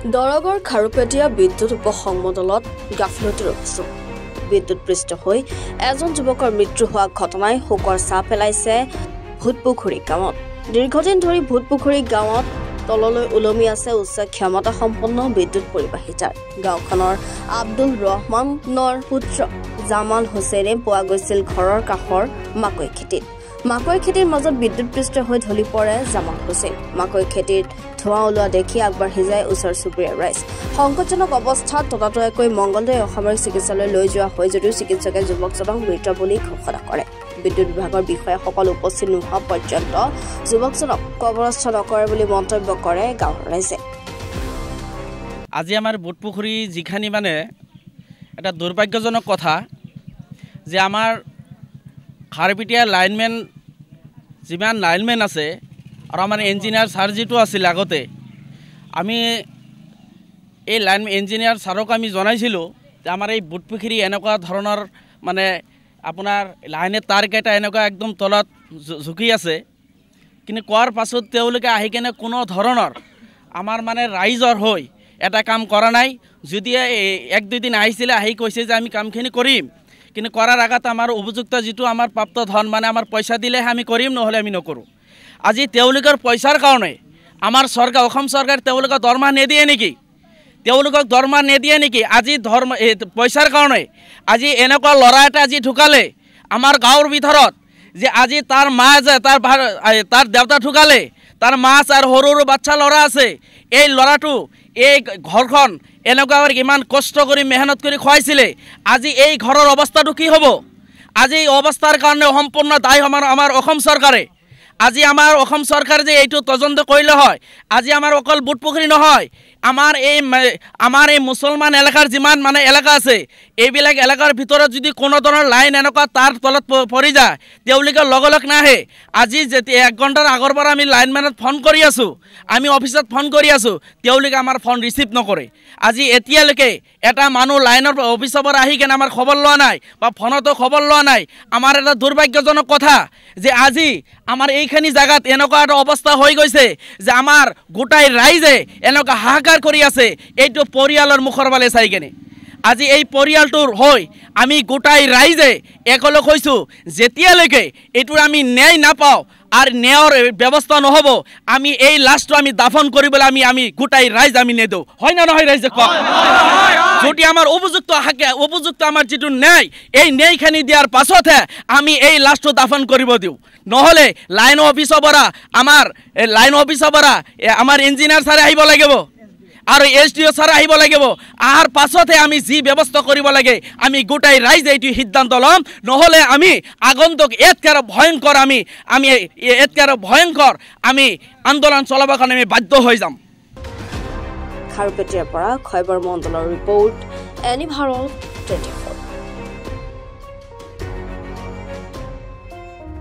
দৰগৰ খাৰুপেটীয়া বিদ্যুৎ উপসংমণ্ডলত গাফিলতিৰ অভিযোগ বিদ্যুৎ পৃষ্ঠ হৈ এজন যুৱকৰ মৃত্যু হোৱা ঘটনাই শোকৰ ছাঁ পেলাইছে ভূতপুখুৰী গাঁৱত। দীৰ্ঘদিন ধৰি ভূতপুখুৰী গাঁৱত তললৈ ওলমি আছে উচ্চ ক্ষমতা সম্পন্ন বিদ্যুৎ পৰিবাহিতাৰ। গাঁওখনৰ আব্দুল ৰহমানৰ পুত্ৰ জামাল হুছেইনে পোৱা গৈছিল ঘৰৰ কাষৰ মাকৈ খেতিত। মাকৈ খেতিৰ মাজত বিদ্যুৎ পৃষ্ঠ হৈ ঢলি পৰে জামাল হুছেইন। মাকৈ খেতিত ধোঁৱা ওলোৱা দেখি আগবাঢ়ি যায় ওচৰ চুবুৰীয়া ৰাইজ। সংকটজনক অৱস্থাত ততাতৈয়াকৈ মংগলদৈ অসামৰিক চিকিৎসালয়লৈ লৈ যোৱা হয় যদিও চিকিৎসকে যুৱকজনক মৃত বুলি ঘোষণা কৰে। বিদ্যুৎ বিভাগৰ বিষয়াসকল উপস্থিত নোহোৱা পৰ্যন্ত যুৱকজনক কবৰস্থ নকৰে বুলি মন্তব্য কৰে গাঁৱৰ ৰাইজে। আজি আমাৰ ভূতপুখুৰী যিখানি মানে এটা দুৰ্ভাগ্যজনক কথা যে আমাৰ খাৰুপেটীয়া লাইনমেন যিমান লাইনমেন আছে আৰু আমাৰ ইঞ্জিনিয়াৰ ছাৰ যিটো আছিল আগতে, আমি এই লাইন ইঞ্জিনিয়াৰ ছাৰক আমি জনাইছিলোঁ যে আমাৰ এই ভূতপুখুৰী এনেকুৱা ধৰণৰ মানে আপোনাৰ লাইনে তাৰকেইটা এনেকুৱা একদম তলত ঝুঁকি আছে। কিন্তু কোৱাৰ পাছত তেওঁলোকে আহি কেনে কোনো ধৰণৰ আমাৰ মানে ৰাইজৰ হৈ এটা কাম কৰা নাই। যদি এক দুদিন আহিছিলে আহি কৈছে যে আমি কামখিনি কৰিম, কিন্তু কৰাৰ আগত আমাৰ উপযুক্ত যিটো আমাৰ প্ৰাপ্ত ধন মানে আমাৰ পইচা দিলেহে আমি কৰিম, নহ'লে আমি নকৰোঁ। আজি তেওঁলোকৰ পইচাৰ কাৰণে আমাৰ চৰকাৰ অসম চৰকাৰ তেওঁলোকক দৰমহা নিদিয়ে নেকি? তেওঁলোকক দৰমহা নিদিয়ে নেকি? আজি পইচাৰ কাৰণে আজি এনেকুৱা ল'ৰা এটা আজি ঢুকালে আমাৰ গাঁৱৰ ভিতৰত, যে আজি তাৰ মা আছে, তাৰ দেউতা ঢুকালে, তাৰ মা আছে আৰু সৰু সৰু বাচ্চা ল'ৰা আছে। এই ল'ৰাটো এই ঘৰখন এনেকুৱা ইমান কষ্ট কৰি মেহনত কৰি খুৱাইছিলে, আজি এই ঘৰৰ অৱস্থাটো কি হ'ব? আজি এই অৱস্থাৰ কাৰণে সম্পূৰ্ণ দায় আমাৰ অসম চৰকাৰে। আজি আমাৰ অসম চৰকাৰে যে এইটো তদন্ত কৰিলে হয়, আজি আমাৰ অকল ভূতপুখুৰী নহয়, আমাৰ এই মুছলমান এলেকাৰ যিমান মানে এলেকা আছে, এইবিলাক এলেকাৰ ভিতৰত যদি কোনো ধৰণৰ লাইন এনেকুৱা তাৰ তলত পৰি যায়, তেওঁলোকে লগ নাহে। আজি যেতিয়া 1 ঘণ্টাৰ আগৰ পৰা আমি লাইনমেনত ফোন কৰি আছোঁ, আমি অফিচত ফোন কৰি আছোঁ, তেওঁলোকে আমাৰ ফোন ৰিচিভ নকৰে। আজি এতিয়ালৈকে এটা মানুহ লাইনৰ অফিচৰ পৰা আহি কেনে আমাৰ খবৰ লোৱা নাই বা ফোনতো খবৰ লোৱা নাই। আমাৰ এটা দুৰ্ভাগ্যজনক কথা যে আজি আমাৰ এইখিনি জেগাত এনেকুৱা এটা অৱস্থা হৈ গৈছে যে আমাৰ গোটাই ৰাইজে এনেকুৱা হাহাকাৰ কৰি আছে এইটো পৰিয়ালৰ মুখৰ ফালে চাই কেনে। আজি এই পৰিয়ালটোৰ হৈ আমি গোটাই ৰাইজে একেলগ হৈছোঁ, যেতিয়ালৈকে এইটোৰ আমি ন্যায় নাপাওঁ আৰু ন্যায়ৰ ব্যৱস্থা নহ'ব, আমি এই লাষ্টটো আমি দাফন কৰিবলৈ আমি গোটাই ৰাইজ আমি নেদোঁ। হয় না নহয় ৰাইজে কওক? যদি আমাৰ উপযুক্ত আমাৰ যিটো ন্যায়, এই ন্যায়খিনি দিয়াৰ পাছতহে আমি এই লাষ্টটো দাফন কৰিব দিওঁ। নহ'লে লাইন অফিচৰ পৰা আমাৰ ইঞ্জিনিয়াৰ ছাৰে আহিব লাগিব আৰু SDO ছাৰ আহিব লাগিব। আহাৰ পাছতহে আমি যি ব্যৱস্থা কৰিব লাগে আমি গোটাই ৰাইজে এইটো সিদ্ধান্ত ল'ম। নহ'লে আমি আগন্তুক এতকাৰো ভয়ংকৰ আমি আন্দোলন চলাবৰ কাৰণে আমি বাধ্য হৈ যাম। খাৰুপেটীয়াৰ পৰা খৈবৰ মণ্ডলৰ ৰিপৰ্ট, এনি ভাৰত 24।